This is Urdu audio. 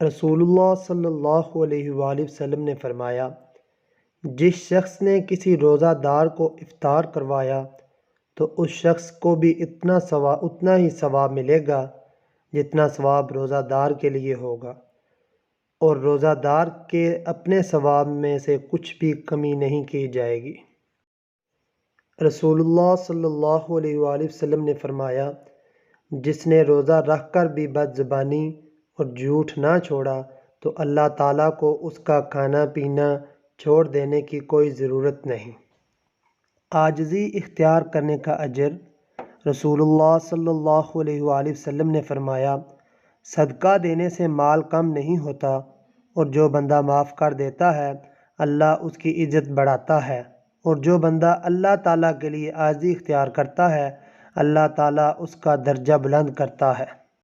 رسول اللہ صلی اللہ علیہ وآلہ وسلم نے فرمایا، جس شخص نے کسی روزہ دار کو افطار کروایا تو اس شخص کو بھی اتنا ہی ثواب ملے گا جتنا ثواب روزہ دار کے لیے ہوگا، اور روزہ دار کے اپنے ثواب میں سے کچھ بھی کمی نہیں کی جائے گی۔ رسول اللہ صلی اللہ علیہ وآلہ وسلم نے فرمایا، جس نے روزہ رکھ کر بھی بد زبانی اور جھوٹ نہ چھوڑا تو اللہ تعالیٰ کو اس کا کھانا پینا چھوڑ دینے کی کوئی ضرورت نہیں۔ عاجزی اختیار کرنے کا اجر۔ رسول اللہ صلی اللہ علیہ وآلہ وسلم نے فرمایا، صدقہ دینے سے مال کم نہیں ہوتا، اور جو بندہ معاف کر دیتا ہے اللہ اس کی عزت بڑھاتا ہے، اور جو بندہ اللہ تعالیٰ کے لیے عاجزی اختیار کرتا ہے اللہ تعالیٰ اس کا درجہ بلند کرتا ہے۔